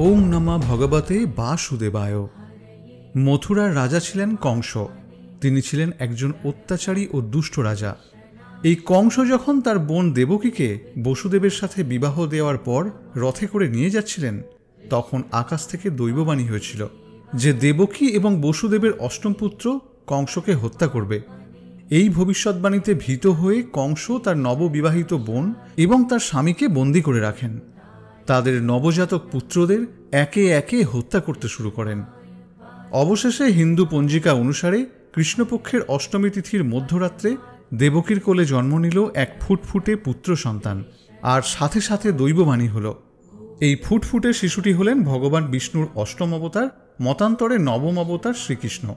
ওম নমঃ ভগবতে বাসুদেবায়। মথুরার রাজা ছিলেন কংস। তিনি ছিলেন একজন অত্যাচারী ও দুষ্ট রাজা। এই কংস যখন তার বোন দেবকীকে বসুদেবের সাথে বিবাহ দেওয়ার পর রথে করে নিয়ে যাচ্ছিলেন, তখন আকাশ থেকে দৈববাণী হয়েছিল যে দেবকী এবং বসুদেবের অষ্টম পুত্র কংসকে হত্যা করবে। এই ভবিষ্যৎবাণীতে ভীত হয়ে কংস তার নববিবাহিত বোন এবং তার স্বামীকে বন্দী করে রাখেন। তাদের নবজাতক পুত্রদের একে একে হত্যা করতে শুরু করেন। অবশেষে হিন্দু পঞ্জিকা অনুসারে কৃষ্ণপক্ষের অষ্টমী তিথির মধ্যরাত্রে দেবকীর কোলে জন্ম নিল এক ফুটফুটে পুত্র সন্তান, আর সাথে সাথে দৈববাণী হল। এই ফুটফুটে শিশুটি হলেন ভগবান বিষ্ণুর অষ্টম অবতার, মতান্তরে নবম অবতার শ্রীকৃষ্ণ।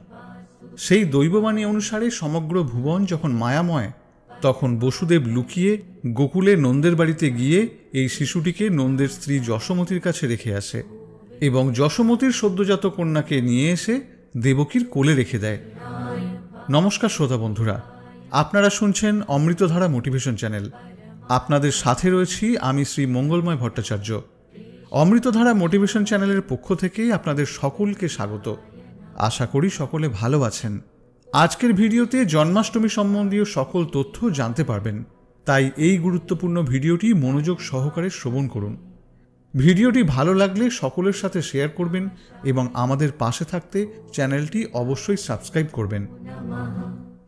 সেই দৈববাণী অনুসারে সমগ্র ভুবন যখন মায়াময়, তখন বসুদেব লুকিয়ে গোকুলে নন্দের বাড়িতে গিয়ে এই শিশুটিকে নন্দের স্ত্রী যশোমতীর কাছে রেখে আসে এবং যশোমতীর সদ্যজাত কন্যাকে নিয়ে এসে দেবকীর কোলে রেখে দেয়। নমস্কার শ্রোতা বন্ধুরা, আপনারা শুনছেন অমৃতধারা মোটিভেশন চ্যানেল। আপনাদের সাথে রয়েছি আমি শ্রী মঙ্গলময় ভট্টাচার্য। অমৃতধারা মোটিভেশন চ্যানেলের পক্ষ থেকে আপনাদের সকলকে স্বাগত। আশা করি সকলে ভালো আছেন। আজকের ভিডিওতে জন্মাষ্টমী সম্বন্ধীয় সকল তথ্য জানতে পারবেন, তাই এই গুরুত্বপূর্ণ ভিডিওটি মনোযোগ সহকারে শ্রবণ করুন। ভিডিওটি ভালো লাগলে সকলের সাথে শেয়ার করবেন এবং আমাদের পাশে থাকতে চ্যানেলটি অবশ্যই সাবস্ক্রাইব করবেন।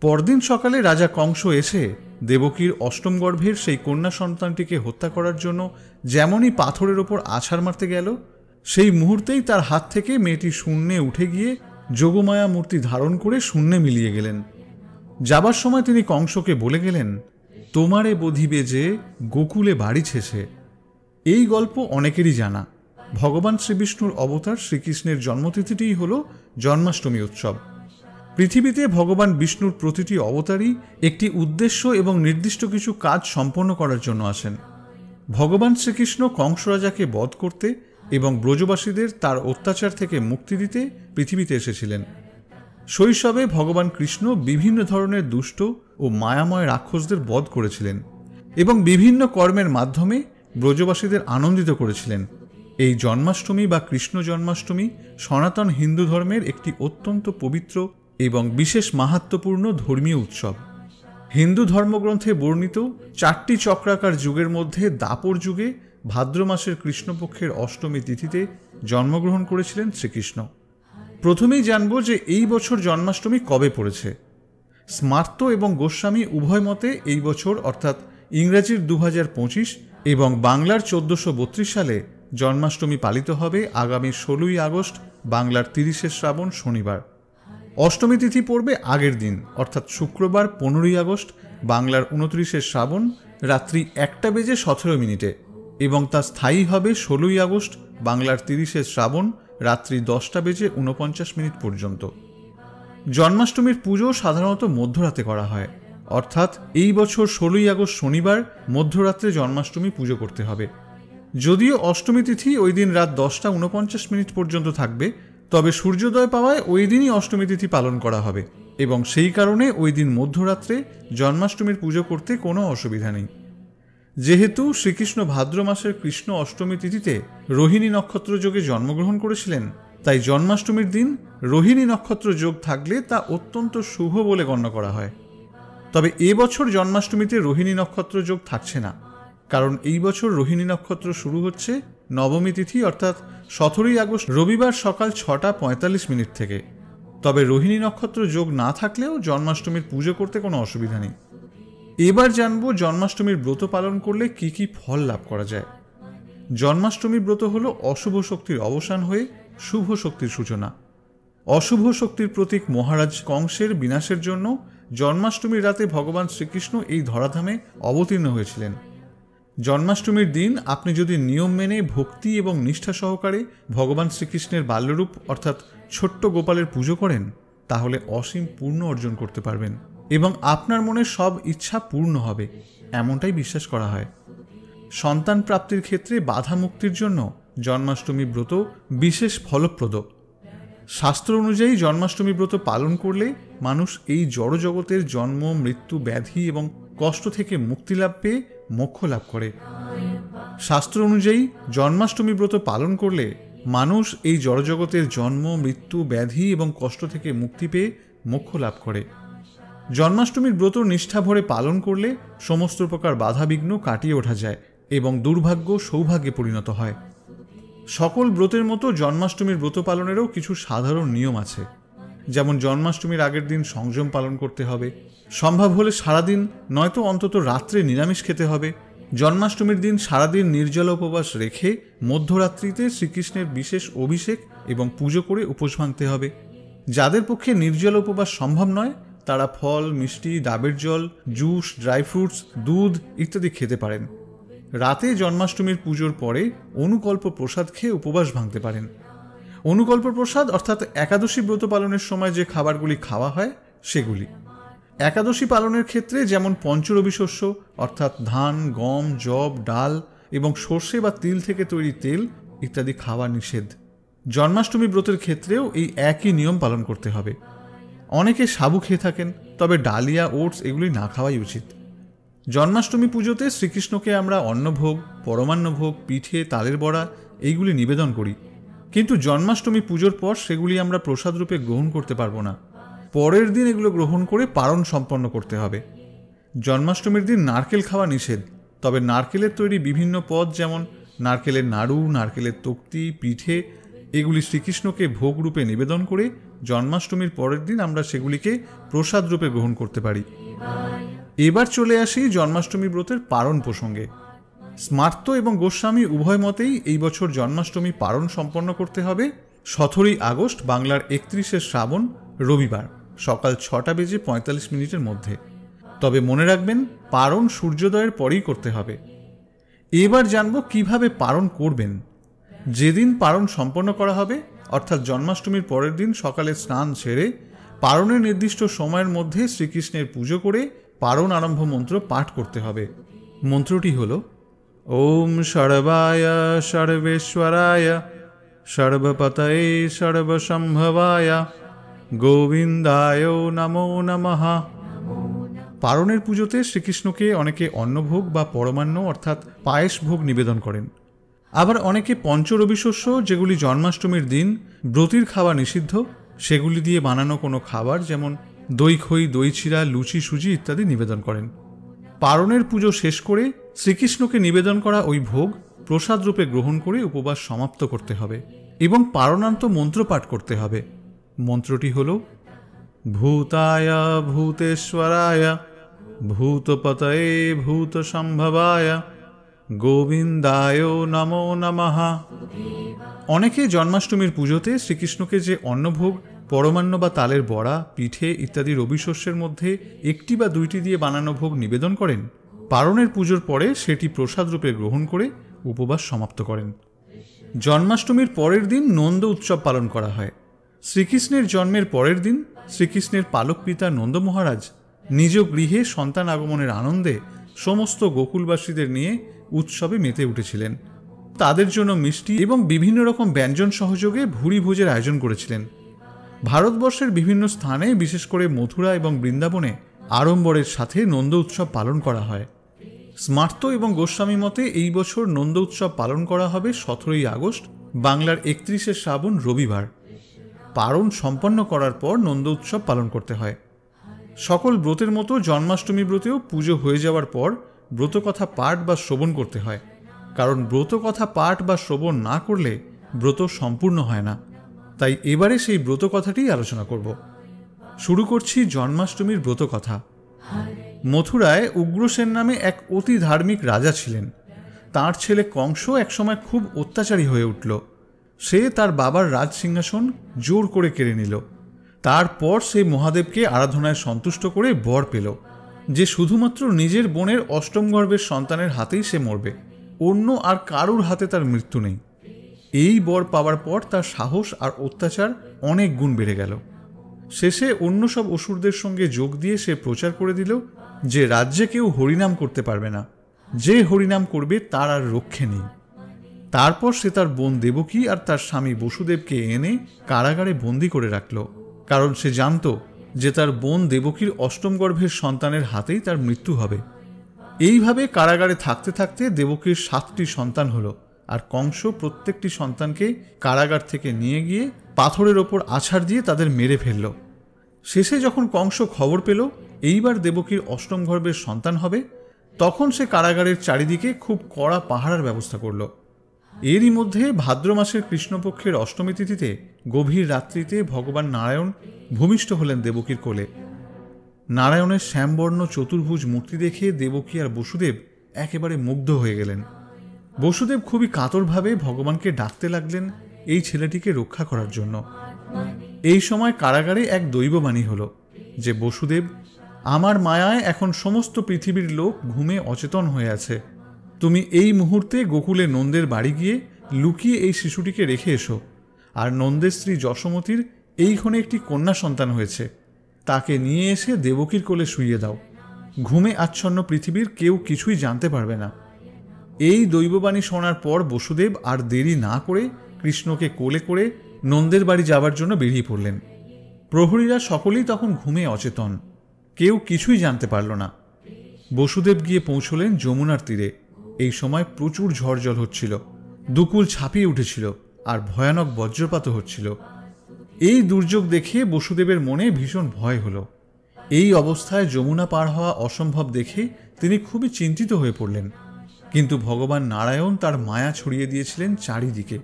পরদিন সকালে রাজা কংস এসে দেবকীর অষ্টম গর্ভের সেই কন্যা সন্তানটিকে হত্যা করার জন্য যেমনই পাথরের ওপর আছাড় মারতে গেল, সেই মুহূর্তেই তার হাত থেকে মেয়েটি শূন্যে উঠে গিয়ে যোগমায়া মূর্তি ধারণ করে শূন্যে মিলিয়ে গেলেন। যাবার সময় তিনি কংসকে বলে গেলেন, তোমারে বধিবে যে গোকুলে বাড়ি ছেছে। এই গল্প অনেকেরই জানা। ভগবান শ্রীবিষ্ণুর অবতার শ্রীকৃষ্ণের জন্মতিথিটিই হল জন্মাষ্টমী উৎসব। পৃথিবীতে ভগবান বিষ্ণুর প্রতিটি অবতারই একটি উদ্দেশ্য এবং নির্দিষ্ট কিছু কাজ সম্পন্ন করার জন্য আসেন। ভগবান শ্রীকৃষ্ণ কংস রাজাকে বধ করতে এবং ব্রজবাসীদের তার অত্যাচার থেকে মুক্তি দিতে পৃথিবীতে এসেছিলেন। শৈশবে ভগবান কৃষ্ণ বিভিন্ন ধরনের দুষ্ট ও মায়াময় রাক্ষসদের বধ করেছিলেন এবং বিভিন্ন কর্মের মাধ্যমে ব্রজবাসীদের আনন্দিত করেছিলেন। এই জন্মাষ্টমী বা কৃষ্ণ জন্মাষ্টমী সনাতন হিন্দু ধর্মের একটি অত্যন্ত পবিত্র এবং বিশেষ মাহাত্ম্যপূর্ণ ধর্মীয় উৎসব। হিন্দু ধর্মগ্রন্থে বর্ণিত 4টি চক্রাকার যুগের মধ্যে দাপর যুগে ভাদ্র মাসের কৃষ্ণপক্ষের অষ্টমী তিথিতে জন্মগ্রহণ করেছিলেন শ্রীকৃষ্ণ। প্রথমেই জানব যে এই বছর জন্মাষ্টমী কবে পড়েছে। স্মার্ত এবং গোস্বামী উভয় মতে এই বছর অর্থাৎ ইংরাজির 2025 এবং বাংলার 1432 সালে জন্মাষ্টমী পালিত হবে আগামী 16ই আগস্ট বাংলার 30শে শ্রাবণ শনিবার। অষ্টমী তিথি পড়বে আগের দিন অর্থাৎ শুক্রবার 15ই আগস্ট বাংলার 29শে শ্রাবণ রাত্রি 1:17 এবং তা স্থায়ী হবে 16ই আগস্ট বাংলার 30শে শ্রাবণ রাত্রি 10:49 পর্যন্ত। জন্মাষ্টমীর পুজো সাধারণত মধ্যরাতে করা হয়, অর্থাৎ এই বছর 16ই আগস্ট শনিবার মধ্যরাত্রে জন্মাষ্টমী পুজো করতে হবে। যদিও অষ্টমী তিথি ওই দিন রাত 10:49 পর্যন্ত থাকবে, তবে সূর্যোদয় পাওয়ায় ওই দিনই অষ্টমী তিথি পালন করা হবে এবং সেই কারণে ওই দিন মধ্যরাত্রে জন্মাষ্টমীর পুজো করতে কোনো অসুবিধা নেই। যেহেতু শ্রীকৃষ্ণ ভাদ্র মাসের কৃষ্ণ অষ্টমী তিথিতে রোহিণী নক্ষত্র যোগে জন্মগ্রহণ করেছিলেন, তাই জন্মাষ্টমীর দিন রোহিণী নক্ষত্র যোগ থাকলে তা অত্যন্ত শুভ বলে গণ্য করা হয়। তবে এবছর জন্মাষ্টমীতে রোহিণী নক্ষত্র যোগ থাকছে না, কারণ এই বছর রোহিণী নক্ষত্র শুরু হচ্ছে নবমী তিথি অর্থাৎ 17ই আগস্ট রবিবার সকাল 6:45 থেকে। তবে রোহিণী নক্ষত্র যোগ না থাকলেও জন্মাষ্টমীর পুজো করতে কোনো অসুবিধা নেই। এবার জানবো জন্মাষ্টমীর ব্রত পালন করলে কি কি ফল লাভ করা যায়। জন্মাষ্টমী ব্রত হলো অশুভ শক্তির অবসান হয়ে শুভ শক্তির সূচনা। অশুভ শক্তির প্রতীক মহারাজ কংসের বিনাশের জন্য জন্মাষ্টমীর রাতে ভগবান শ্রীকৃষ্ণ এই ধরাধামে অবতীর্ণ হয়েছিলেন। জন্মাষ্টমীর দিন আপনি যদি নিয়ম মেনে ভক্তি এবং নিষ্ঠা সহকারে ভগবান শ্রীকৃষ্ণের বাল্যরূপ অর্থাৎ ছোট্ট গোপালের পুজো করেন, তাহলে অসীম পূর্ণ অর্জন করতে পারবেন এবং আপনার মনের সব ইচ্ছা পূর্ণ হবে, এমনটাই বিশ্বাস করা হয়। সন্তান প্রাপ্তির ক্ষেত্রে বাধা মুক্তির জন্য জন্মাষ্টমী ব্রত বিশেষ ফলপ্রদ। শাস্ত্র অনুযায়ী জন্মাষ্টমী ব্রত পালন করলে মানুষ এই জড়জগতের জন্ম, মৃত্যু, ব্যাধি এবং কষ্ট থেকে মুক্তি লাভ পেয়ে মোক্ষ লাভ করে। শাস্ত্র অনুযায়ী জন্মাষ্টমী ব্রত পালন করলে মানুষ এই জড়জগতের জন্ম, মৃত্যু, ব্যাধি এবং কষ্ট থেকে মুক্তি পেয়ে মোক্ষ লাভ করে। জন্মাষ্টমীর ব্রত নিষ্ঠা ভরে পালন করলে সমস্ত প্রকার বাধাবিঘ্ন কাটিয়ে ওঠা যায় এবং দুর্ভাগ্য সৌভাগ্যে পরিণত হয়। সকল ব্রতের মতো জন্মাষ্টমীর ব্রত পালনেরও কিছু সাধারণ নিয়ম আছে। যেমন জন্মাষ্টমীর আগের দিন সংযম পালন করতে হবে, সম্ভব হলে সারাদিন নয়তো অন্তত রাত্রে নিরামিষ খেতে হবে। জন্মাষ্টমীর দিন সারাদিন নির্জল উপবাস রেখে মধ্যরাত্রিতে শ্রীকৃষ্ণের বিশেষ অভিষেক এবং পুজো করে উপোস ভাঙতে হবে। যাদের পক্ষে নির্জল উপবাস সম্ভব নয় তারা ফল, মিষ্টি, ডাবের জল, জুস, ড্রাই ফ্রুটস, দুধ ইত্যাদি খেতে পারেন। রাতে জন্মাষ্টমীর পুজোর পরে অনুকল্প প্রসাদ খেয়ে উপবাস ভাঙতে পারেন। অনুকল্প প্রসাদ অর্থাৎ একাদশী ব্রত পালনের সময় যে খাবারগুলি খাওয়া হয় সেগুলি। একাদশী পালনের ক্ষেত্রে যেমন পঞ্চরবি শস্য অর্থাৎ ধান, গম, যব, ডাল এবং সর্ষে বা তিল থেকে তৈরি তেল ইত্যাদি খাওয়া নিষেধ। জন্মাষ্টমী ব্রতের ক্ষেত্রেও এই একই নিয়ম পালন করতে হবে। অনেকে সাবু খেয়ে থাকেন, তবে ডালিয়া, ওটস এগুলি না খাওয়াই উচিত। জন্মাষ্টমী পুজোতে শ্রীকৃষ্ণকে আমরা অন্নভোগ, পরমান্নভোগ, পিঠে, তালের বড়া এইগুলি নিবেদন করি, কিন্তু জন্মাষ্টমী পুজোর পর সেগুলি আমরা প্রসাদ রূপে গ্রহণ করতে পারবো না। পরের দিন এগুলো গ্রহণ করে পারণ সম্পন্ন করতে হবে। জন্মাষ্টমীর দিন নারকেল খাওয়া নিষেধ, তবে নারকেলের তৈরি বিভিন্ন পদ যেমন নারকেলের নাড়ু, নারকেলের তক্তি, পিঠে এগুলি শ্রীকৃষ্ণকে ভোগ রূপে নিবেদন করে জন্মাষ্টমীর পরের দিন আমরা সেগুলিকে প্রসাদ রূপে গ্রহণ করতে পারি। এবার চলে আসি জন্মাষ্টমী ব্রতের পারণ প্রসঙ্গে। স্মার্ত এবং গোস্বামী উভয় মতেই এই বছর জন্মাষ্টমী পারণ সম্পন্ন করতে হবে 17ই আগস্ট বাংলার 31শে শ্রাবণ রবিবার সকাল 6:45 মধ্যে। তবে মনে রাখবেন পারণ সূর্যোদয়ের পরেই করতে হবে। এবার জানব কিভাবে পারণ করবেন। যেদিন পারণ সম্পন্ন করা হবে অর্থাৎ জন্মাষ্টমীর পরের দিন সকালে স্নান সেরে পারণের নির্দিষ্ট সময়ের মধ্যে শ্রীকৃষ্ণের পুজো করে পারণ আরম্ভ মন্ত্র পাঠ করতে হবে। মন্ত্রটি হল ওম সর্বায় সর্বেশ্বরায় সর্বপতয়ে সর্বসম্ভবায় গোবিন্দায় নমো নমঃ। পারণের পুজোতে শ্রীকৃষ্ণকে অনেকে অন্নভোগ বা পরমান্ন অর্থাৎ পায়েস ভোগ নিবেদন করেন। আবার অনেকে পঞ্চরবি শস্য, যেগুলি জন্মাষ্টমীর দিন ব্রতীর খাওয়া নিষিদ্ধ, সেগুলি দিয়ে বানানো কোনো খাবার যেমন দই খই, দই চিড়া, লুচি, সুজি ইত্যাদি নিবেদন করেন। পারণের পুজো শেষ করে শ্রীকৃষ্ণকে নিবেদন করা ওই ভোগ প্রসাদ রূপে গ্রহণ করে উপবাস সমাপ্ত করতে হবে এবং পারণান্ত মন্ত্র পাঠ করতে হবে। মন্ত্রটি হল ভূতায় ভূতেশ্বরায় ভূতপতয়ে ভূত সম্ভবায় গোবিন্দায় নমো নমঃ। অনেকে জন্মাষ্টমীর পুজোতে শ্রীকৃষ্ণকে যে অন্নভোগ, পরমান্ন বা তালের বড়া, পিঠে ইত্যাদি রবি শস্যের মধ্যে একটি বা দুইটি দিয়ে বানানো ভোগ নিবেদন করেন, পারণের পুজোর পরে সেটি প্রসাদ রূপে গ্রহণ করে উপবাস সমাপ্ত করেন। জন্মাষ্টমীর পরের দিন নন্দ উৎসব পালন করা হয়। শ্রীকৃষ্ণের জন্মের পরের দিন শ্রীকৃষ্ণের পালক পিতা নন্দ মহারাজ নিজ গৃহে সন্তান আগমনের আনন্দে সমস্ত গোকুলবাসীদের নিয়ে উৎসবে মেতে উঠেছিলেন। তাদের জন্য মিষ্টি এবং বিভিন্ন রকম ব্যঞ্জন সহযোগে ভুরি ভোজের আয়োজন করেছিলেন। ভারতবর্ষের বিভিন্ন স্থানে, বিশেষ করে মথুরা এবং বৃন্দাবনে আড়ম্বরের সাথে নন্দ উৎসব পালন করা হয়। স্মার্ত এবং গোস্বামী মতে এই বছর নন্দ উৎসব পালন করা হবে 17ই আগস্ট বাংলার 31শে শ্রাবণ রবিবার। পারণ সম্পন্ন করার পর নন্দ উৎসব পালন করতে হয়। সকল ব্রতের মতো জন্মাষ্টমী ব্রতেও পুজো হয়ে যাওয়ার পর ব্রতকথা পাঠ বা শ্রবণ করতে হয়, কারণ ব্রতকথা পাঠ বা শ্রবণ না করলে ব্রত সম্পূর্ণ হয় না। তাই এবারে সেই ব্রতকথাটি আলোচনা করব। শুরু করছি জন্মাষ্টমীর ব্রতকথা। মথুরায় উগ্রসেন নামে এক অতি ধার্মিক রাজা ছিলেন। তার ছেলে কংস একসময় খুব অত্যাচারী হয়ে উঠল। সে তার বাবার রাজ সিংহাসন জোর করে কেড়ে নিল। তারপর সে মহাদেবকে আরাধনায় সন্তুষ্ট করে বর পেল যে শুধুমাত্র নিজের বোনের অষ্টম গর্ভের সন্তানের হাতেই সে মরবে, অন্য আর কারুর হাতে তার মৃত্যু নেই। এই বর পাওয়ার পর তার সাহস আর অত্যাচার অনেক গুণ বেড়ে গেল। শেষে অন্য সব অসুরদের সঙ্গে যোগ দিয়ে সে প্রচার করে দিল যে রাজ্যে কেউ হরিনাম করতে পারবে না, যে হরিনাম করবে তার আর রক্ষে নেই। তারপর সে তার বোন দেবকী আর তার স্বামী বসুদেবকে এনে কারাগারে বন্দি করে রাখল, কারণ সে জানত যে তার বোন দেবকীর অষ্টম গর্ভের সন্তানের হাতেই তার মৃত্যু হবে। এইভাবে কারাগারে থাকতে থাকতে দেবকীর 7টি সন্তান হলো, আর কংস প্রত্যেকটি সন্তানকে কারাগার থেকে নিয়ে গিয়ে পাথরের ওপর আছাড় দিয়ে তাদের মেরে ফেলল। শেষে যখন কংস খবর পেল এইবার দেবকীর অষ্টম গর্ভের সন্তান হবে, তখন সে কারাগারের চারিদিকে খুব কড়া পাহারার ব্যবস্থা করল। এরই মধ্যে ভাদ্র মাসের কৃষ্ণপক্ষের অষ্টমী তিথিতে গভীর রাত্রিতে ভগবান নারায়ণ ভূমিষ্ঠ হলেন দেবকীর কোলে। নারায়ণের শ্যামবর্ণ চতুর্ভুজ মূর্তি দেখে দেবকী আর বসুদেব একেবারে মুগ্ধ হয়ে গেলেন। বসুদেব খুবই কাতরভাবে ভগবানকে ডাকতে লাগলেন এই ছেলেটিকে রক্ষা করার জন্য। এই সময় কারাগারে এক দৈববাণী হলো যে, বসুদেব, আমার মায়ায় এখন সমস্ত পৃথিবীর লোক ঘুমে অচেতন হয়ে আছে। তুমি এই মুহূর্তে গোকুলে নন্দের বাড়ি গিয়ে লুকিয়ে এই শিশুটিকে রেখে এসো, আর নন্দের স্ত্রী যশোমতীর এইখানে একটি কন্যা সন্তান হয়েছে, তাকে নিয়ে এসে দেবকীর কোলে শুইয়ে দাও। ঘুমে আচ্ছন্ন পৃথিবীর কেউ কিছুই জানতে পারবে না। এই দৈববাণী শোনার পর বসুদেব আর দেরি না করে কৃষ্ণকে কোলে করে নন্দের বাড়ি যাবার জন্য বেরিয়ে পড়লেন। প্রহরীরা সকলেই তখন ঘুমে অচেতন, কেউ কিছুই জানতে পারল না। বসুদেব গিয়ে পৌঁছলেন যমুনার তীরে। এই সময় প্রচুর ঝড় জল হচ্ছিল, দুকুল ছাপিয়ে উঠেছিল আর ভয়ানক বজ্রপাত হচ্ছিল। এই দুর্যোগ দেখে বসুদেবের মনে ভীষণ ভয় হলো। এই অবস্থায় যমুনা পার হওয়া অসম্ভব দেখে তিনি খুবই চিন্তিত হয়ে পড়লেন। কিন্তু ভগবান নারায়ণ তার মায়া ছড়িয়ে দিয়েছিলেন চারিদিকে।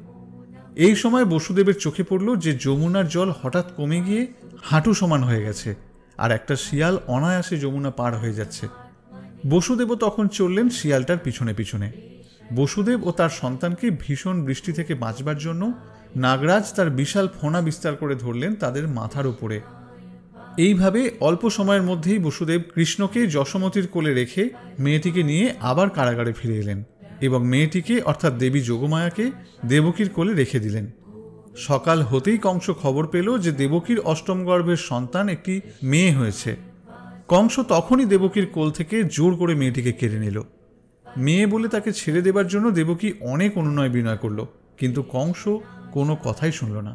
এই সময় বসুদেবের চোখে পড়ল যে যমুনার জল হঠাৎ কমে গিয়ে হাঁটু সমান হয়ে গেছে, আর একটা শিয়াল অনায়াসে যমুনা পার হয়ে যাচ্ছে। বসুদেবও তখন চললেন শিয়ালটার পিছনে পিছনে। বসুদেব ও তার সন্তানকে ভীষণ বৃষ্টি থেকে বাঁচবার জন্য নাগরাজ তার বিশাল ফণা বিস্তার করে ধরলেন তাদের মাথার উপরে। এইভাবে অল্প সময়ের মধ্যেই বসুদেব কৃষ্ণকে যশোমতীর কোলে রেখে মেয়েটিকে নিয়ে আবার কারাগারে ফিরে এলেন এবং মেয়েটিকে অর্থাৎ দেবী যোগমায়াকে দেবকীর কোলে রেখে দিলেন। সকাল হতেই কংস খবর পেল যে দেবকীর অষ্টম গর্ভের সন্তান একটি মেয়ে হয়েছে। কংস তখনই দেবকীর কোল থেকে জোর করে মেয়েটিকে কেড়ে নিল। মেয়ে বলে তাকে ছেড়ে দেবার জন্য দেবকী অনেক অনুনয় বিনয় করল, কিন্তু কংস কোনো কথাই শুনল না।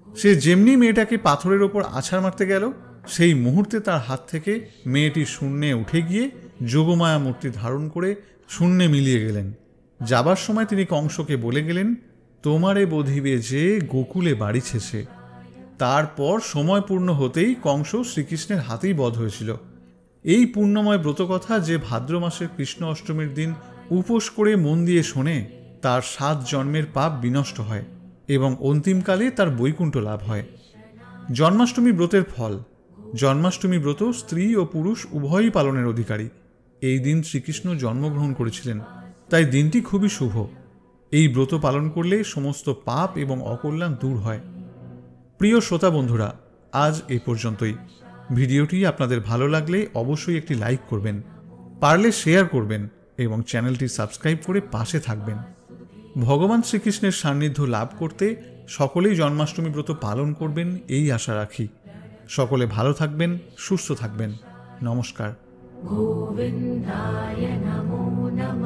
সে যেমনি মেয়েটাকে পাথরের ওপর আছাড় মারতে গেল, সেই মুহূর্তে তার হাত থেকে মেয়েটি শূন্যে উঠে গিয়ে যোগমায়া মূর্তি ধারণ করে শূন্যে মিলিয়ে গেলেন। যাবার সময় তিনি কংসকে বলে গেলেন, তোমারে বধিবে যে গোকুলে বাড়িছে সে। তারপর সময় পূর্ণ হতেই কংস শ্রীকৃষ্ণের হাতেই বধ হয়েছিল। এই পুণ্যময় ব্রতকথা যে ভাদ্র মাসের কৃষ্ণ অষ্টমীর দিন উপোস করে মন দিয়ে শোনে, তার 7 জন্মের পাপ বিনষ্ট হয় এবং অন্তিমকালে তার বৈকুণ্ঠ লাভ হয়। জন্মাষ্টমী ব্রতের ফল। জন্মাষ্টমী ব্রত স্ত্রী ও পুরুষ উভয়ই পালনের অধিকারী। এই দিন শ্রীকৃষ্ণ জন্মগ্রহণ করেছিলেন, তাই দিনটি খুবই শুভ। এই ব্রত পালন করলে সমস্ত পাপ এবং অকল্যাণ দূর হয়। প্রিয় শ্রোতা বন্ধুরা, আজ এই পর্যন্তই। ভিডিওটি আপনাদের ভালো লাগলে অবশ্যই একটি লাইক করবেন, পারলে শেয়ার করবেন এবং চ্যানেলটি সাবস্ক্রাইব করে পাশে থাকবেন। ভগবান শ্রীকৃষ্ণের সান্নিধ্য লাভ করতে সকলেই জন্মাষ্টমী ব্রত পালন করবেন এই আশা রাখি। সকলে ভালো থাকবেন, সুস্থ থাকবেন। নমস্কার। গোবিন্দায় নমো নমঃ।